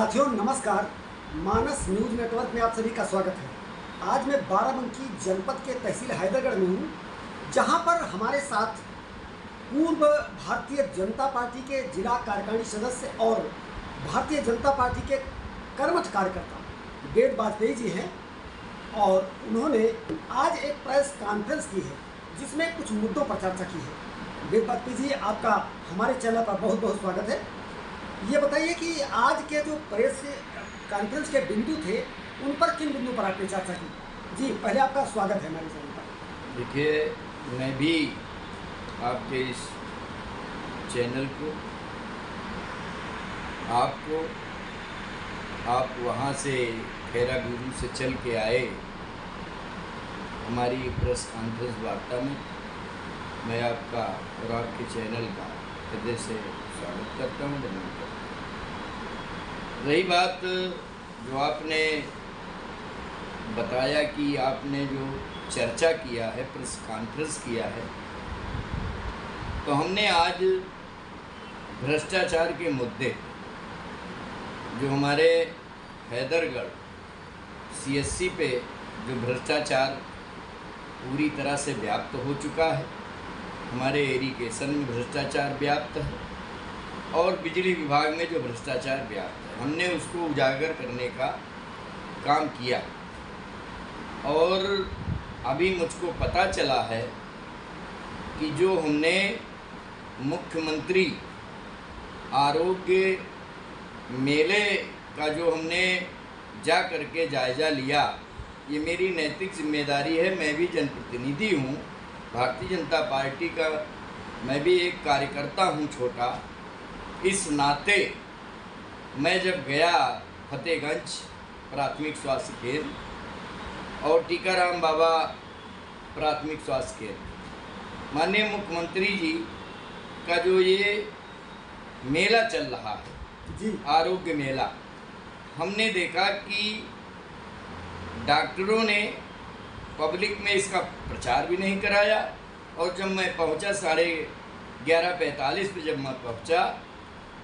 साथियों नमस्कार। मानस news network में आप सभी का स्वागत है। आज मैं बाराबंकी जनपद के तहसील हैदरगढ़ में हूँ, जहाँ पर हमारे साथ पूर्व भारतीय जनता पार्टी के जिला कार्यकारिणी सदस्य और भारतीय जनता पार्टी के कर्मठ कार्यकर्ता वेद वाजपेयी जी हैं और उन्होंने आज एक प्रेस कॉन्फ्रेंस की है जिसमें कुछ मुद्दों पर चर्चा की है। वेद वाजपेयी जी, आपका हमारे चैनल पर बहुत बहुत स्वागत है। ये बताइए कि आज के जो प्रेस कॉन्फ्रेंस के बिंदु थे उन पर किन बिंदु पर आपने चर्चा की? जी, पहले आपका स्वागत है हमारे चैनल पर। देखिए, मैं भी आपके इस चैनल को आप वहाँ से खैरा गुरु से चल के आए हमारी प्रेस कॉन्फ्रेंस वार्ता में मैं आपका और आपके चैनल का हृदय से स्वागत करता हूँ, धन्यवाद करता हूँ। रही बात जो आपने बताया कि आपने जो चर्चा किया है, प्रेस कॉन्फ्रेंस किया है, तो हमने आज भ्रष्टाचार के मुद्दे जो हमारे हैदरगढ़ सीएससी पे जो भ्रष्टाचार पूरी तरह से व्याप्त हो चुका है, हमारे इरिगेशन में भ्रष्टाचार व्याप्त है और बिजली विभाग में जो भ्रष्टाचार व्याप्त है, हमने उसको उजागर करने का काम किया। और अभी मुझको पता चला है कि जो हमने मुख्यमंत्री आरोग्य मेले का जो हमने जा करके जायज़ा लिया, ये मेरी नैतिक जिम्मेदारी है। मैं भी जनप्रतिनिधि हूँ, भारतीय जनता पार्टी का मैं भी एक कार्यकर्ता हूँ छोटा। इस नाते मैं जब गया फतेहगंज प्राथमिक स्वास्थ्य केंद्र और टीकाराम बाबा प्राथमिक स्वास्थ्य केंद्र, माननीय मुख्यमंत्री जी का जो ये मेला चल रहा है जी, आरोग्य मेला, हमने देखा कि डॉक्टरों ने पब्लिक में इसका प्रचार भी नहीं कराया। और जब मैं पहुंचा 11:45 पे जब मैं पहुंचा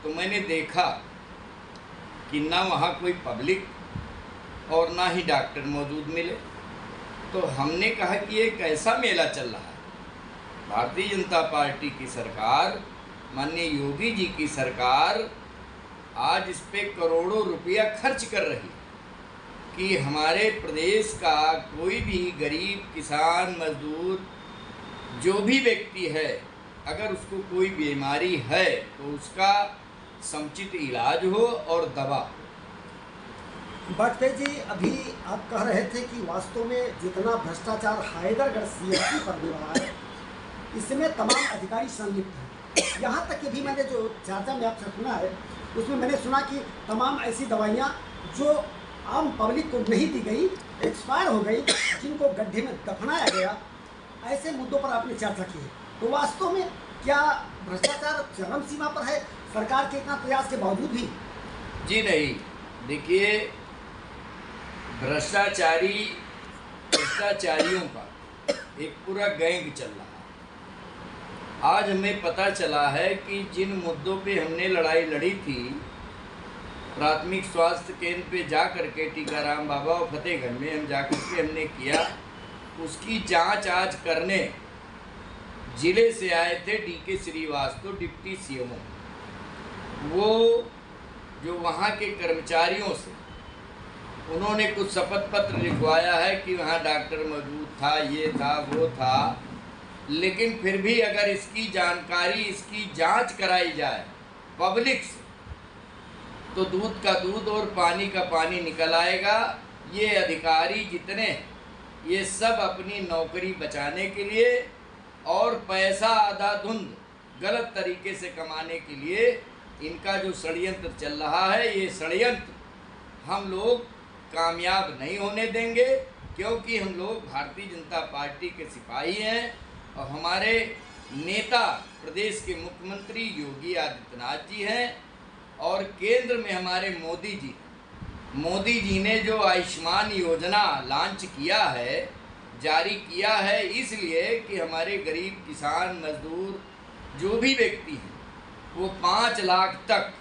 तो मैंने देखा कि ना वहाँ कोई पब्लिक और ना ही डॉक्टर मौजूद मिले। तो हमने कहा कि ये कैसा मेला चल रहा है? भारतीय जनता पार्टी की सरकार, माननीय योगी जी की सरकार आज इस पे करोड़ों रुपया खर्च कर रही है कि हमारे प्रदेश का कोई भी गरीब किसान मजदूर जो भी व्यक्ति है, अगर उसको कोई बीमारी है तो उसका समुचित इलाज हो और दवा। वाजपेयी जी, अभी आप कह रहे थे कि वास्तव में जितना भ्रष्टाचार हैदरगढ़ सीएससी पर हो रहा है, इसमें तमाम अधिकारी संलिप्त हैं। यहाँ तक कि भी मैंने जो चर्चा में आपसे सुना है उसमें मैंने सुना कि तमाम ऐसी दवाइयाँ जो आम पब्लिक को नहीं दी गई, एक्सपायर हो गई, जिनको गड्ढे में दफनाया गया, ऐसे मुद्दों पर आपने चर्चा की है। तो वास्तव में क्या भ्रष्टाचार चरम सीमा पर है सरकार के इतना प्रयास के बावजूद भी? जी नहीं, देखिए, भ्रष्टाचारियों का एक पूरा गैंग चल रहा है। आज हमें पता चला है कि जिन मुद्दों पे हमने लड़ाई लड़ी थी, प्राथमिक स्वास्थ्य केंद्र पे जा कर के टीकाराम बाबा और फतेहगंज में हम जा कर के हमने किया, उसकी जांच आज करने जिले से आए थे डीके श्रीवास्तव, डिप्टी सीएमओ। वो जो वहाँ के कर्मचारियों से उन्होंने कुछ शपथ पत्र लिखवाया है कि वहाँ डॉक्टर मौजूद था, ये था, वो था, लेकिन फिर भी अगर इसकी जानकारी, इसकी जांच कराई जाए पब्लिक से तो दूध का दूध और पानी का पानी निकल आएगा। ये अधिकारी जितने हैं, ये सब अपनी नौकरी बचाने के लिए और पैसा आधाधुंध गलत तरीके से कमाने के लिए इनका जो षड्यंत्र चल रहा है, ये षड्यंत्र हम लोग कामयाब नहीं होने देंगे, क्योंकि हम लोग भारतीय जनता पार्टी के सिपाही हैं और हमारे नेता प्रदेश के मुख्यमंत्री योगी आदित्यनाथ जी हैं और केंद्र में हमारे मोदी जी ने जो आयुष्मान योजना लॉन्च किया है, जारी किया है, इसलिए कि हमारे गरीब किसान मजदूर जो भी व्यक्ति हैं वो 5 लाख तक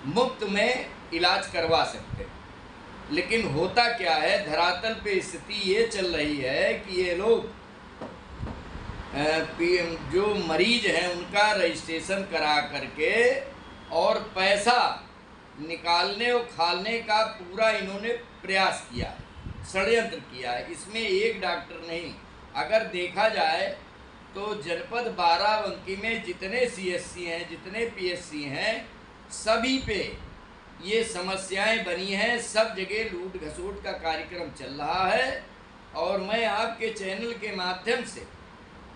मुफ्त में इलाज करवा सकते हैं। लेकिन होता क्या है, धरातल पे स्थिति ये चल रही है कि ये लोग जो मरीज हैं उनका रजिस्ट्रेशन करा करके और पैसा निकालने और खाने का पूरा इन्होंने प्रयास किया, षड्यंत्र किया है। इसमें एक डॉक्टर नहीं, अगर देखा जाए तो जनपद बाराबंकी में जितने सीएससी हैं, जितने पीएससी हैं, सभी पे ये समस्याएं बनी हैं। सब जगह लूट घसोट का कार्यक्रम चल रहा है। और मैं आपके चैनल के माध्यम से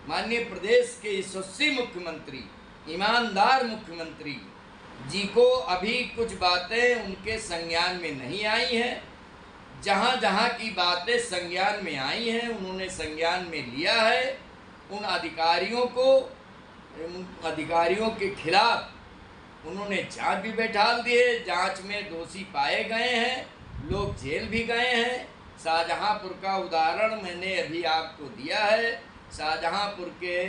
माननीय प्रदेश के यशस्वी मुख्यमंत्री, ईमानदार मुख्यमंत्री जी को अभी कुछ बातें उनके संज्ञान में नहीं आई हैं। जहाँ जहाँ की बातें संज्ञान में आई हैं उन्होंने संज्ञान में लिया है। उन अधिकारियों के खिलाफ उन्होंने जांच भी बैठाल दी है। जांच में दोषी पाए गए हैं, लोग जेल भी गए हैं। शाहजहांपुर का उदाहरण मैंने अभी आपको दिया है। शाहजहांपुर के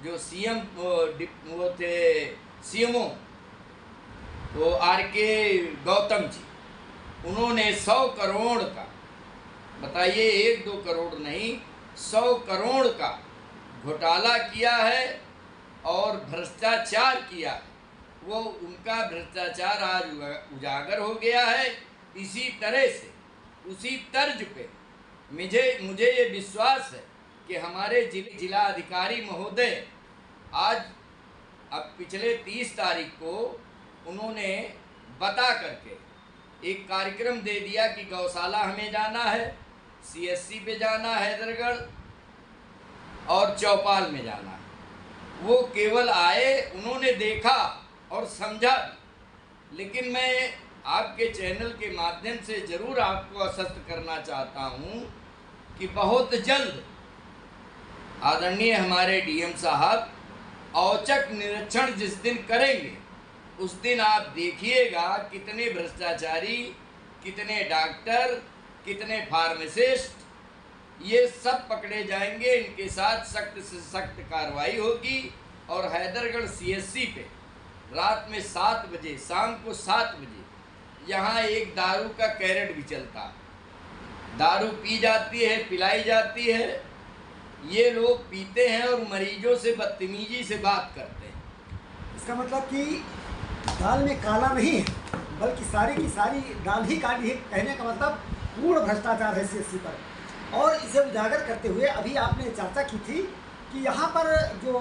जो सीएम वो थे, सीएमओ तो आर.के. गौतम जी, उन्होंने 100 करोड़ का, बताइए 1-2 करोड़ नहीं, 100 करोड़ का घोटाला किया है और भ्रष्टाचार किया है। वो उनका भ्रष्टाचार आज उजागर हो गया है। इसी तरह से, उसी तर्ज पे मुझे ये विश्वास है कि हमारे जिला अधिकारी महोदय आज अब पिछले 30 तारीख को उन्होंने बता करके एक कार्यक्रम दे दिया कि गौशाला हमें जाना है, सीएससी पे जाना है हैदरगढ़, और चौपाल में जाना है। वो केवल आए, उन्होंने देखा और समझा। लेकिन मैं आपके चैनल के माध्यम से ज़रूर आपको आश्वस्त करना चाहता हूँ कि बहुत जल्द आदरणीय हमारे डीएम साहब औचक निरीक्षण जिस दिन करेंगे, उस दिन आप देखिएगा कितने भ्रष्टाचारी, कितने डॉक्टर, कितने फार्मासिस्ट, ये सब पकड़े जाएंगे। इनके साथ सख्त से सख्त कार्रवाई होगी। और हैदरगढ़ सीएससी पे रात में 7 बजे, शाम को 7 बजे यहाँ एक दारू का कैरेट भी चलता है। दारू पी जाती है, पिलाई जाती है। ये लोग पीते हैं और मरीजों से बदतमीजी से बात करते हैं। इसका मतलब कि दाल में काला नहीं है, बल्कि सारी की सारी दाल ही काली है। कहने का मतलब पूर्ण भ्रष्टाचार है सीएससी पर। और इसे उजागर करते हुए अभी आपने चर्चा की थी कि यहाँ पर जो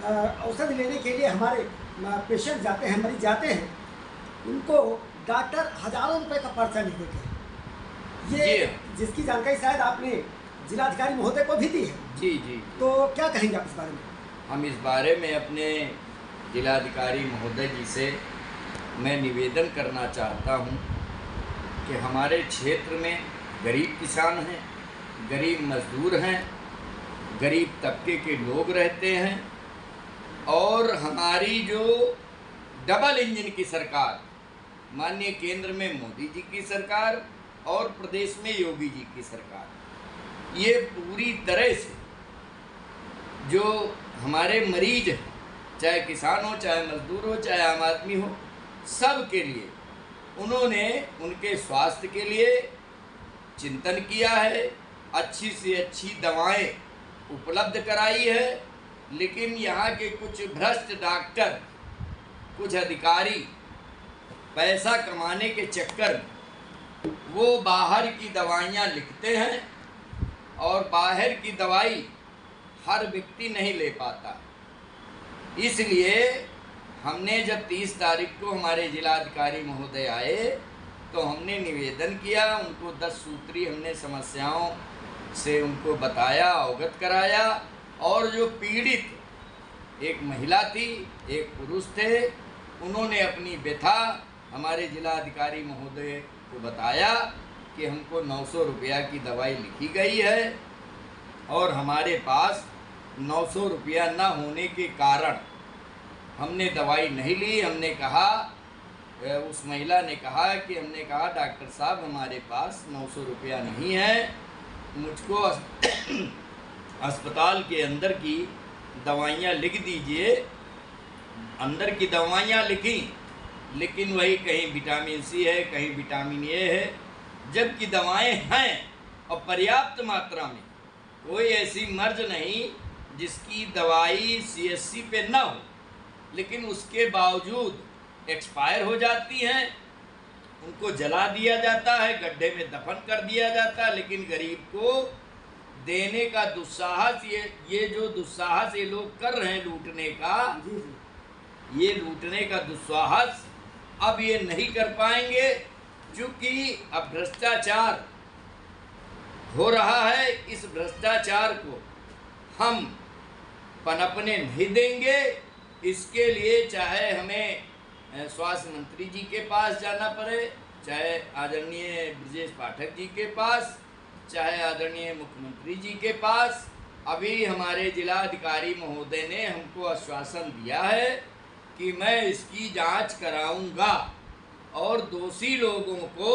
औषधि लेने के लिए हमारे पेशेंट जाते हैं, मरीज जाते हैं, उनको डॉक्टर हज़ारों रुपए का पर्चा लिख देते हैं। ये जिसकी जानकारी शायद आपने जिलाधिकारी महोदय को भी दी है। जी जी। तो क्या कहेंगे आप इस बारे में? हम इस बारे में अपने जिलाधिकारी महोदय जी से मैं निवेदन करना चाहता हूं कि हमारे क्षेत्र में गरीब किसान हैं, गरीब मजदूर हैं, गरीब तबके के लोग रहते हैं। और हमारी जो डबल इंजन की सरकार, माननीय केंद्र में मोदी जी की सरकार और प्रदेश में योगी जी की सरकार, ये पूरी तरह से जो हमारे मरीज हैं, चाहे किसान हो, चाहे मजदूर हो, चाहे आम आदमी हो, सब के लिए उन्होंने उनके स्वास्थ्य के लिए चिंतन किया है। अच्छी से अच्छी दवाएं उपलब्ध कराई है। लेकिन यहाँ के कुछ भ्रष्ट डॉक्टर, कुछ अधिकारी पैसा कमाने के चक्कर में वो बाहर की दवाइयाँ लिखते हैं और बाहर की दवाई हर व्यक्ति नहीं ले पाता। इसलिए हमने जब 30 तारीख को हमारे जिलाधिकारी महोदय आए तो हमने निवेदन किया, उनको 10 सूत्री हमने समस्याओं से उनको बताया, अवगत कराया। और जो पीड़ित एक महिला थी, एक पुरुष थे, उन्होंने अपनी व्यथा हमारे जिलाधिकारी महोदय को बताया कि हमको 900 रुपया की दवाई लिखी गई है और हमारे पास 900 रुपया न होने के कारण हमने दवाई नहीं ली। हमने कहा, उस महिला ने कहा कि हमने कहा डॉक्टर साहब हमारे पास 900 रुपया नहीं है, मुझको अस्पताल के अंदर की दवाइयाँ लिख दीजिए। अंदर की दवाइयाँ लिखी लेकिन वही कहीं विटामिन सी है, कहीं विटामिन ए है, जबकि दवाएं हैं और पर्याप्त मात्रा में। कोई ऐसी मर्ज नहीं जिसकी दवाई CSC पे ना हो, लेकिन उसके बावजूद एक्सपायर हो जाती हैं, उनको जला दिया जाता है, गड्ढे में दफन कर दिया जाता है। लेकिन गरीब को देने का दुस्साहस, ये जो दुस्साहस ये लोग कर रहे हैं लूटने का, जी जी। ये लूटने का दुस्साहस अब ये नहीं कर पाएंगे, क्योंकि अब भ्रष्टाचार हो रहा है। इस भ्रष्टाचार को हम पनपने नहीं देंगे। इसके लिए चाहे हमें स्वास्थ्य मंत्री जी के पास जाना पड़े, चाहे आदरणीय ब्रजेश पाठक जी के पास, चाहे आदरणीय मुख्यमंत्री जी के पास। अभी हमारे जिलाधिकारी महोदय ने हमको आश्वासन दिया है कि मैं इसकी जांच कराऊंगा और दोषी लोगों को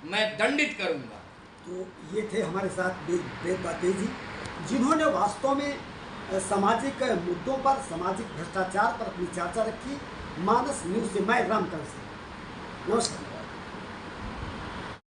मैं दंडित करूंगा। तो ये थे हमारे साथ वेद बातेज जी, जिन्होंने वास्तव में सामाजिक मुद्दों पर, सामाजिक भ्रष्टाचार पर अपनी चर्चा रखी। मानस न्यूज़ से मैं रामकरण सिंह, नमस्कार।